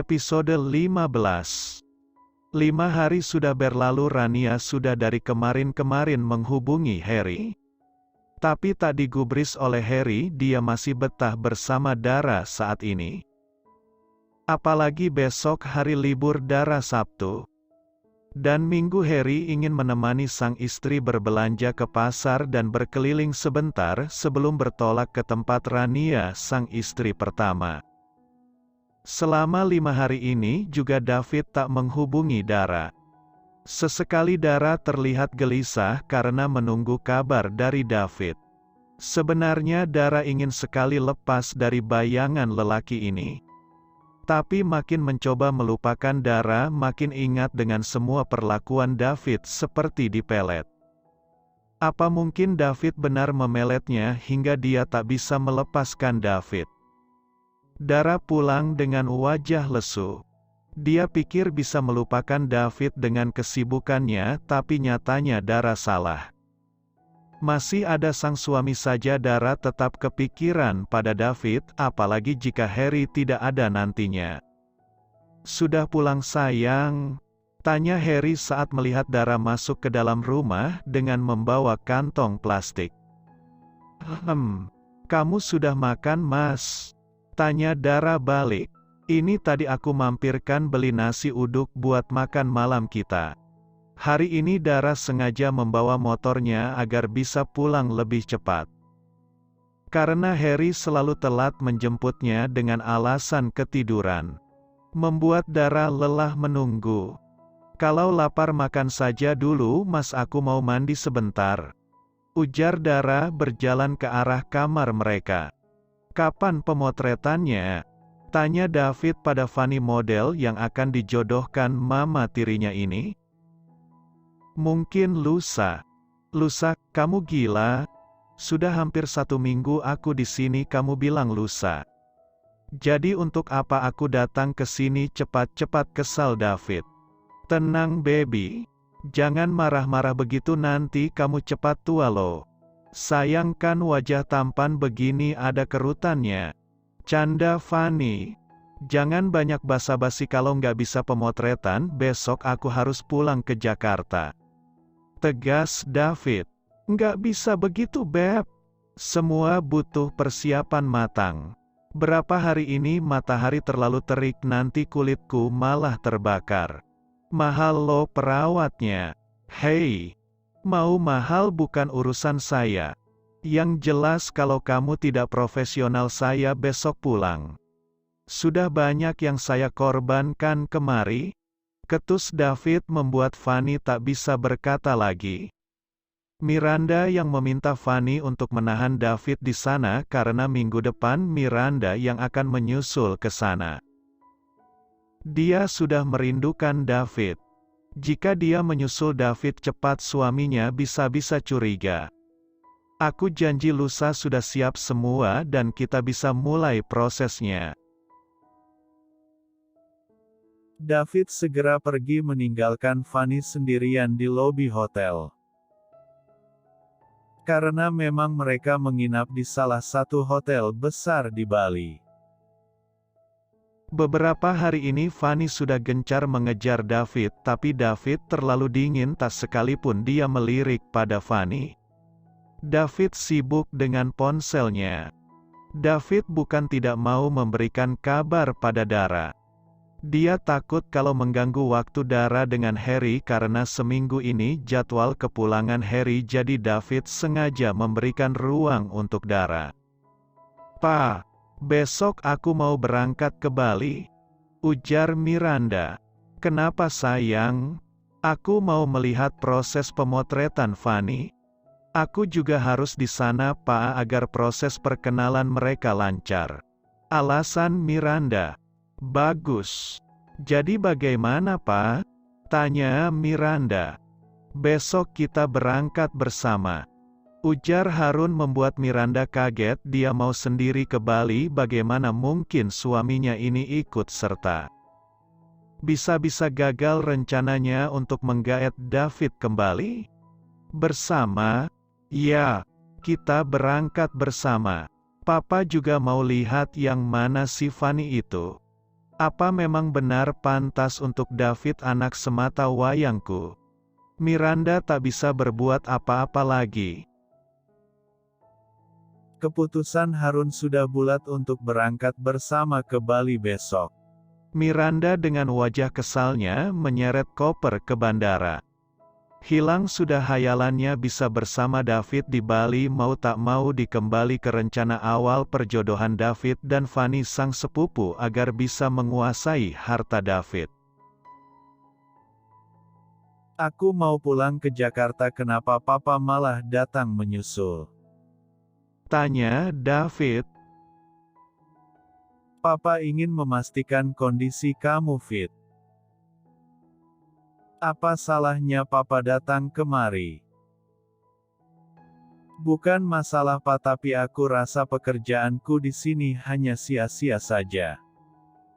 Episode 15. 5 hari sudah berlalu. Rania sudah dari kemarin-kemarin menghubungi Harry. Tapi tak digubris oleh Harry, dia masih betah bersama Dara saat ini. Apalagi besok hari libur Dara Sabtu dan Minggu. Harry ingin menemani sang istri berbelanja ke pasar dan berkeliling sebentar sebelum bertolak ke tempat Rania, sang istri pertama. Selama 5 hari ini juga David tak menghubungi Dara. Sesekali Dara terlihat gelisah karena menunggu kabar dari David. Sebenarnya Dara ingin sekali lepas dari bayangan lelaki ini. Tapi makin mencoba melupakan Dara, makin ingat dengan semua perlakuan David seperti dipelet. Apa mungkin David benar memeletnya hingga dia tak bisa melepaskan David? Dara pulang dengan wajah lesu. Dia pikir bisa melupakan David dengan kesibukannya, tapi nyatanya Dara salah. Masih ada sang suami saja Dara tetap kepikiran pada David, apalagi jika Harry tidak ada nantinya. "Sudah pulang sayang?" tanya Harry saat melihat Dara masuk ke dalam rumah dengan membawa kantong plastik. Kamu sudah makan, Mas?" tanya Dara balik. "Ini tadi aku mampirkan beli nasi uduk buat makan malam kita." Hari ini Dara sengaja membawa motornya agar bisa pulang lebih cepat. Karena Harry selalu telat menjemputnya dengan alasan ketiduran, membuat Dara lelah menunggu. "Kalau lapar makan saja dulu, Mas, aku mau mandi sebentar," ujar Dara berjalan ke arah kamar mereka. "Kapan pemotretannya?" tanya David pada Fanny, model yang akan dijodohkan mama tirinya ini. "Mungkin lusa." "Lusa? Kamu gila? Sudah hampir 1 minggu aku di sini kamu bilang lusa. Jadi untuk apa aku datang ke sini cepat-cepat?" kesal David. "Tenang baby. Jangan marah-marah begitu, nanti kamu cepat tua loh. Sayang kan wajah tampan begini ada kerutannya," canda Fanny. "Jangan banyak basa-basi, kalau nggak bisa pemotretan, besok aku harus pulang ke Jakarta," tegas David. "Nggak bisa begitu, Beb. Semua butuh persiapan matang. Berapa hari ini matahari terlalu terik, nanti kulitku malah terbakar. Mahal loh perawatnya." "Hei, mau mahal bukan urusan saya. Yang jelas kalau kamu tidak profesional saya besok pulang. Sudah banyak yang saya korbankan kemari," ketus David membuat Fanny tak bisa berkata lagi. Miranda yang meminta Fanny untuk menahan David di sana karena minggu depan Miranda yang akan menyusul ke sana. Dia sudah merindukan David. Jika dia menyusul David cepat, suaminya bisa-bisa curiga. "Aku janji lusa sudah siap semua dan kita bisa mulai prosesnya." David segera pergi meninggalkan Fanny sendirian di lobi hotel. Karena memang mereka menginap di salah satu hotel besar di Bali. Beberapa hari ini Fanny sudah gencar mengejar David, tapi David terlalu dingin, tak sekalipun dia melirik pada Fanny. David sibuk dengan ponselnya. David bukan tidak mau memberikan kabar pada Dara. Dia takut kalau mengganggu waktu Dara dengan Harry karena seminggu ini jadwal kepulangan Harry, jadi David sengaja memberikan ruang untuk Dara. "Pa, besok aku mau berangkat ke Bali," ujar Miranda. "Kenapa sayang?" "Aku mau melihat proses pemotretan Fanny. Aku juga harus di sana, Pa, agar proses perkenalan mereka lancar," alasan Miranda. "Bagus. Jadi bagaimana, Pa?" tanya Miranda. "Besok kita berangkat bersama," ujar Harun membuat Miranda kaget. Dia mau sendiri ke Bali, bagaimana mungkin suaminya ini ikut serta? Bisa-bisa gagal rencananya untuk menggaet David kembali. "Bersama? Ya, kita berangkat bersama. Papa juga mau lihat yang mana si Fanny itu." Apa memang benar pantas untuk David anak semata wayangku? Miranda tak bisa berbuat apa-apa lagi. Keputusan Harun sudah bulat untuk berangkat bersama ke Bali besok. Miranda dengan wajah kesalnya menyeret koper ke bandara. Hilang sudah hayalannya bisa bersama David di Bali, mau tak mau dikembali ke rencana awal perjodohan David dan Fanny sang sepupu agar bisa menguasai harta David. Aku mau pulang ke Jakarta, kenapa papa malah datang menyusul? Tanya David. Papa ingin memastikan kondisi kamu fit. Apa salahnya papa datang kemari? Bukan masalah Pak, tapi aku rasa pekerjaanku di sini hanya sia-sia saja.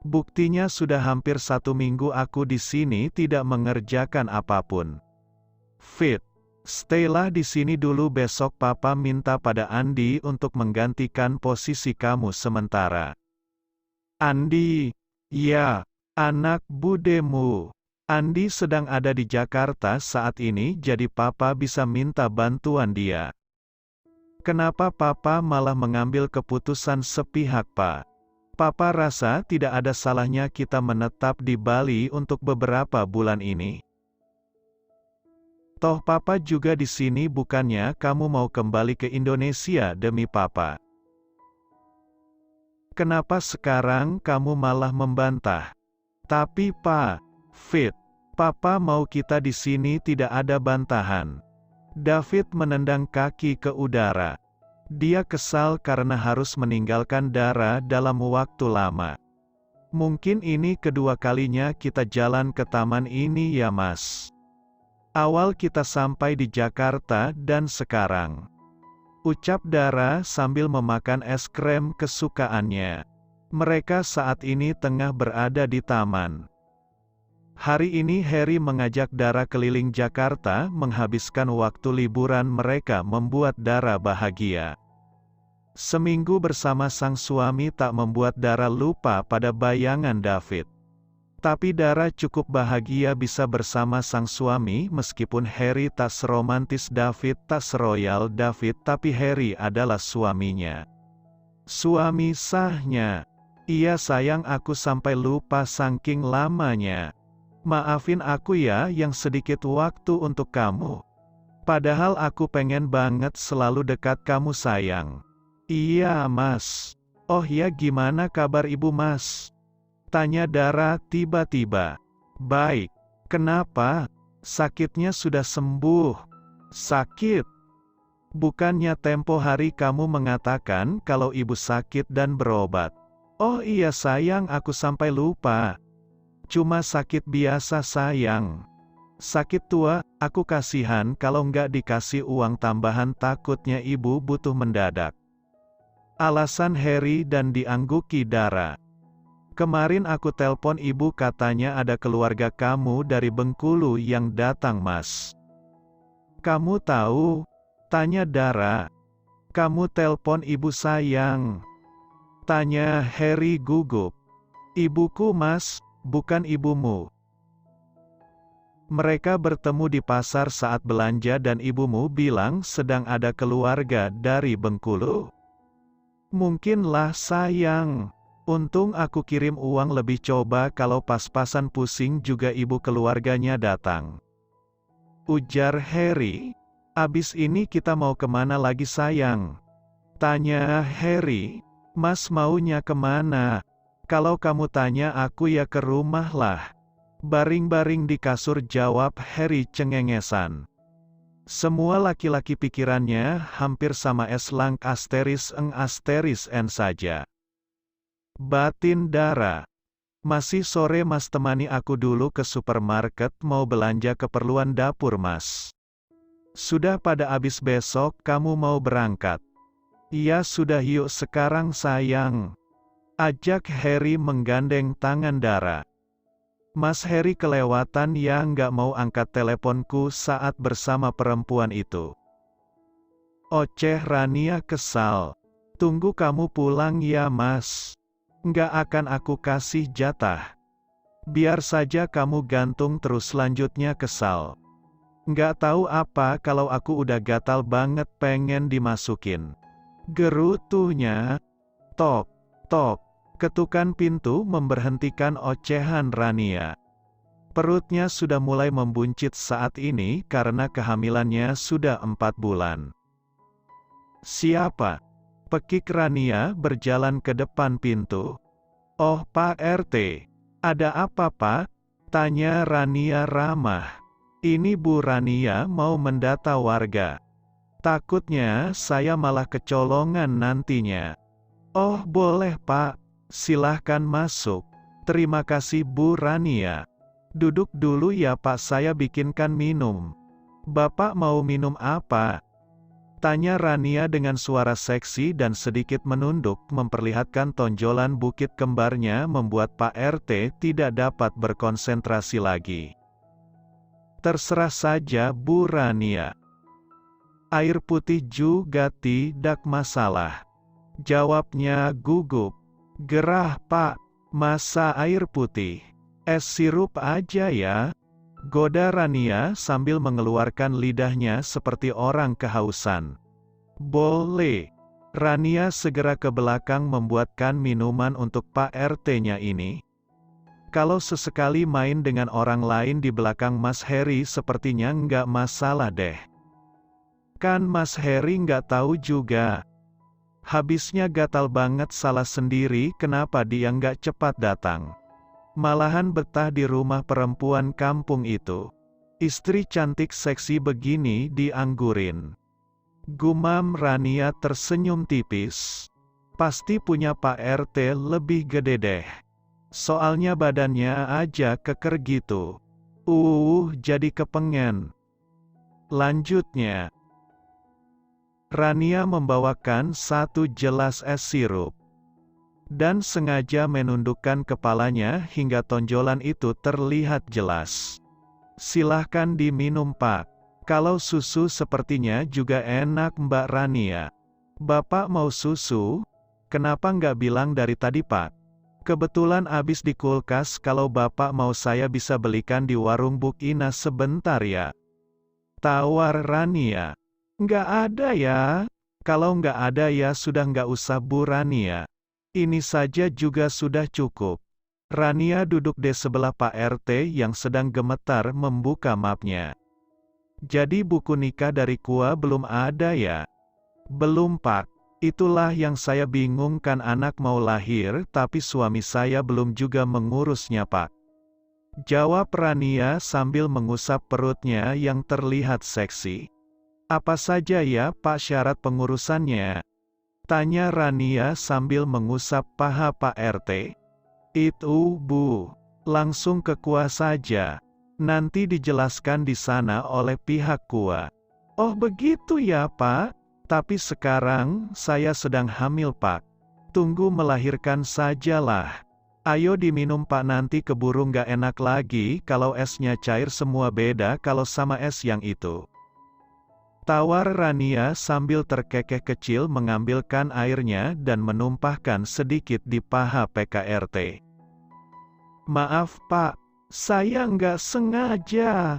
Buktinya sudah hampir 1 minggu aku di sini tidak mengerjakan apapun. Fit, staylah di sini dulu, besok papa minta pada Andi untuk menggantikan posisi kamu sementara. Andi? Ya, anak budemu. Andi sedang ada di Jakarta saat ini, jadi papa bisa minta bantuan dia. Kenapa papa malah mengambil keputusan sepihak, Pak? Papa rasa tidak ada salahnya kita menetap di Bali untuk beberapa bulan ini. Toh papa juga di sini, bukannya kamu mau kembali ke Indonesia demi papa? Kenapa sekarang kamu malah membantah? Tapi Pak, Fit, papa mau kita di sini, tidak ada bantahan. David menendang kaki ke udara. Dia kesal karena harus meninggalkan Dara dalam waktu lama. Mungkin ini kedua kalinya kita jalan ke taman ini ya Mas. Awal kita sampai di Jakarta dan sekarang. Ucap Dara sambil memakan es krim kesukaannya. Mereka saat ini tengah berada di taman. Hari ini Harry mengajak Dara keliling Jakarta, menghabiskan waktu liburan mereka membuat Dara bahagia. Seminggu bersama sang suami tak membuat Dara lupa pada bayangan David. Tapi Dara cukup bahagia bisa bersama sang suami, meskipun Harry tak seromantis David, tak seroyal David, tapi Harry adalah suaminya. Suami sahnya. Iya sayang, aku sampai lupa saking lamanya. Maafin aku ya yang sedikit waktu untuk kamu. Padahal aku pengen banget selalu dekat kamu sayang. Iya Mas. Oh ya, gimana kabar ibu Mas? Tanya Dara tiba-tiba. Baik. Kenapa? Sakitnya sudah sembuh? Sakit? Bukannya tempo hari kamu mengatakan kalau ibu sakit dan berobat? Oh iya sayang, aku sampai lupa. Cuma sakit biasa sayang. Sakit tua, aku kasihan kalau nggak dikasih uang tambahan, takutnya ibu butuh mendadak. Alasan Harry dan diangguki Dara. Kemarin aku telpon ibu, katanya ada keluarga kamu dari Bengkulu yang datang Mas. Kamu tahu? Tanya Dara. Kamu telpon ibu sayang? Tanya Harry gugup. Ibuku Mas, bukan ibumu. Mereka bertemu di pasar saat belanja dan ibumu bilang sedang ada keluarga dari Bengkulu. Mungkinlah sayang. Untung aku kirim uang lebih, coba kalau pas-pasan pusing juga ibu keluarganya datang. Ujar Harry. Abis ini kita mau kemana lagi sayang? Tanya Harry. Mas maunya kemana? Kalau kamu tanya aku ya ke rumah lah. Baring-baring di kasur, jawab Harry cengengesan. Semua laki-laki pikirannya hampir sama /eng *n saja. Batin Dara. Masih sore Mas, temani aku dulu ke supermarket, mau belanja keperluan dapur Mas. Sudah pada habis, besok kamu mau berangkat? Iya sudah, yuk sekarang sayang. Ajak Harry menggandeng tangan Dara. Mas Harry kelewatan ya, nggak mau angkat teleponku saat bersama perempuan itu. Oceh Rania kesal. Tunggu kamu pulang ya Mas. Nggak akan aku kasih jatah. Biar saja kamu gantung terus, lanjutnya kesal. Nggak tahu apa kalau aku udah gatal banget pengen dimasukin. Gerutunya. Tok, tok. Ketukan pintu memberhentikan ocehan Rania. Perutnya sudah mulai membuncit saat ini karena kehamilannya sudah 4 bulan. Siapa? Pekik Rania berjalan ke depan pintu. Oh Pak RT. Ada apa Pak? Tanya Rania ramah. Ini Bu Rania mau mendata warga. Takutnya saya malah kecolongan nantinya. Oh boleh Pak. Silahkan masuk. Terima kasih Bu Rania. Duduk dulu ya Pak, saya bikinkan minum. Bapak mau minum apa? Tanya Rania dengan suara seksi dan sedikit menunduk memperlihatkan tonjolan bukit kembarnya membuat Pak RT tidak dapat berkonsentrasi lagi. Terserah saja Bu Rania. Air putih juga tidak masalah. Jawabnya gugup. Gerah Pak, masa air putih? Es sirup aja ya. Goda Rania sambil mengeluarkan lidahnya seperti orang kehausan. Boleh. Rania segera ke belakang membuatkan minuman untuk Pak RT-nya ini. Kalau sesekali main dengan orang lain di belakang Mas Heri sepertinya nggak masalah deh. Kan Mas Heri nggak tahu juga. Habisnya gatal banget salah sendiri kenapa dia nggak cepat datang. Malahan betah di rumah perempuan kampung itu. Istri cantik seksi begini dianggurin. Gumam Rania tersenyum tipis. Pasti punya Pak RT lebih gede deh. Soalnya badannya aja keker gitu. Jadi kepengen. Lanjutnya. Rania membawakan 1 gelas es sirup. Dan sengaja menundukkan kepalanya hingga tonjolan itu terlihat jelas. Silahkan diminum Pak. Kalau susu sepertinya juga enak Mbak Rania. Bapak mau susu? Kenapa nggak bilang dari tadi Pak? Kebetulan habis di kulkas, kalau Bapak mau saya bisa belikan di warung Buk Ina sebentar ya. Tawar Rania. Nggak ada ya? Kalau nggak ada ya sudah nggak usah Bu Rania. Ini saja juga sudah cukup. Rania duduk di sebelah Pak RT yang sedang gemetar membuka mapnya. Jadi buku nikah dari Kua belum ada ya? Belum Pak. Itulah yang saya bingung, kan anak mau lahir tapi suami saya belum juga mengurusnya Pak. Jawab Rania sambil mengusap perutnya yang terlihat seksi. Apa saja ya Pak syarat pengurusannya? Tanya Rania sambil mengusap paha Pak RT. Itu Bu, langsung ke Kua saja. Nanti dijelaskan di sana oleh pihak Kua. Oh begitu ya Pak, tapi sekarang saya sedang hamil Pak. Tunggu melahirkan sajalah. Ayo diminum Pak, nanti keburu nggak enak lagi kalau esnya cair semua, beda kalau sama es yang itu. Tawar Rania sambil terkekeh kecil mengambilkan airnya dan menumpahkan sedikit di paha PKRT. Maaf Pak, saya nggak sengaja.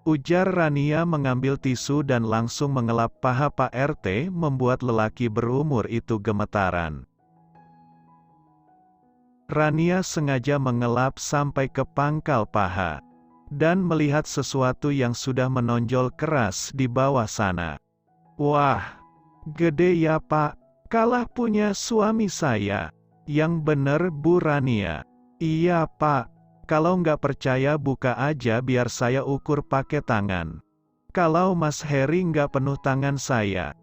Ujar Rania mengambil tisu dan langsung mengelap paha Pak RT membuat lelaki berumur itu gemetaran. Rania sengaja mengelap sampai ke pangkal paha. Dan melihat sesuatu yang sudah menonjol keras di bawah sana. Wah, gede ya Pak, kalah punya suami saya. Yang bener Bu Rania. Iya Pak, kalau nggak percaya buka aja biar saya ukur pakai tangan. Kalau Mas Heri nggak penuh tangan saya.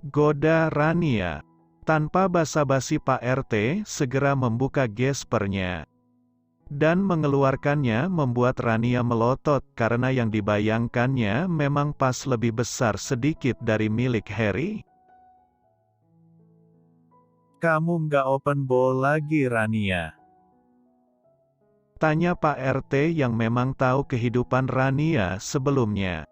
Goda Rania. Tanpa basa-basi Pak RT segera membuka gespernya. Dan mengeluarkannya membuat Rania melotot karena yang dibayangkannya memang pas lebih besar sedikit dari milik Heri. Kamu nggak open bowl lagi Rania? Tanya Pak RT yang memang tahu kehidupan Rania sebelumnya.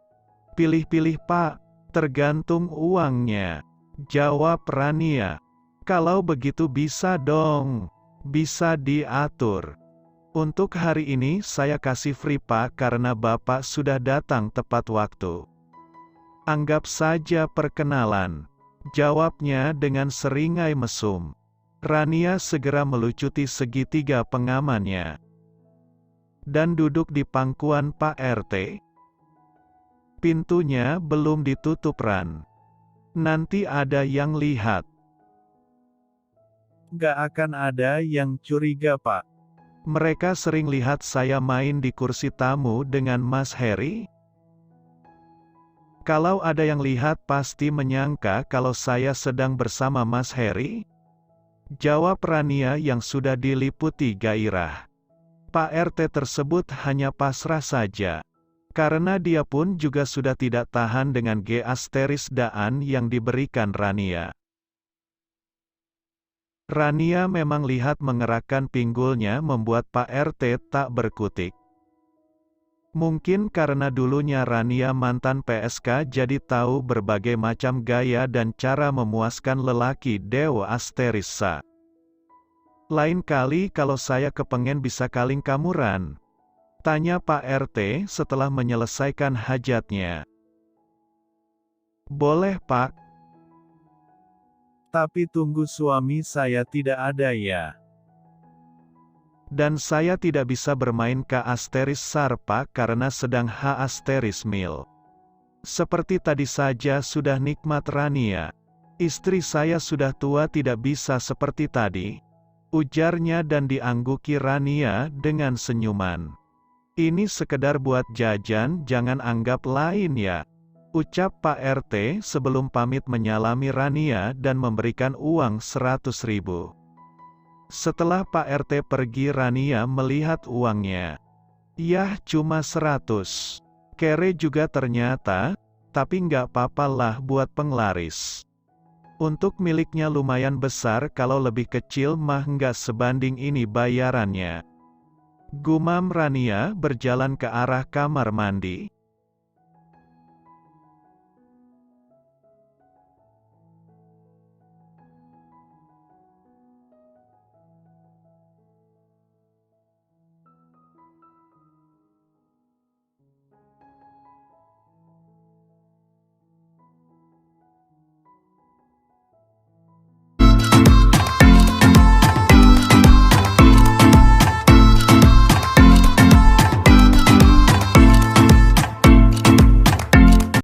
Pilih-pilih Pak, tergantung uangnya. Jawab Rania. Kalau begitu bisa dong. Bisa diatur. Untuk hari ini saya kasih free Pak karena Bapak sudah datang tepat waktu. Anggap saja perkenalan. Jawabnya dengan seringai mesum. Rania segera melucuti segitiga pengamannya. Dan duduk di pangkuan Pak RT. Pintunya belum ditutup Ran. Nanti ada yang lihat. Gak akan ada yang curiga Pak. Mereka sering lihat saya main di kursi tamu dengan Mas Heri. Kalau ada yang lihat pasti menyangka kalau saya sedang bersama Mas Heri. Jawab Rania yang sudah diliputi gairah. Pak RT tersebut hanya pasrah saja. Karena dia pun juga sudah tidak tahan dengan geasterisdaan yang diberikan Rania. Rania memang lihat mengerahkan pinggulnya membuat Pak RT tak berkutik. Mungkin karena dulunya Rania mantan PSK jadi tahu berbagai macam gaya dan cara memuaskan lelaki Dewa Asterisa. Lain kali kalau saya kepengen bisa kaling kamu Ran? Tanya Pak RT setelah menyelesaikan hajatnya. Boleh Pak. Tapi tunggu suami saya tidak ada ya. Dan saya tidak bisa bermain K asteris Sarpa karena sedang H asteris Mil. Seperti tadi saja sudah nikmat Rania. Istri saya sudah tua tidak bisa seperti tadi. Ujarnya dan diangguki Rania dengan senyuman. Ini sekedar buat jajan jangan anggap lain ya. Ucap Pak RT sebelum pamit menyalami Rania dan memberikan uang 100.000. Setelah Pak RT pergi Rania melihat uangnya. Yah cuma 100. Kere juga ternyata, tapi nggak apa-apalah buat penglaris. Untuk miliknya lumayan besar kalau lebih kecil mah nggak sebanding ini bayarannya. Gumam Rania berjalan ke arah kamar mandi.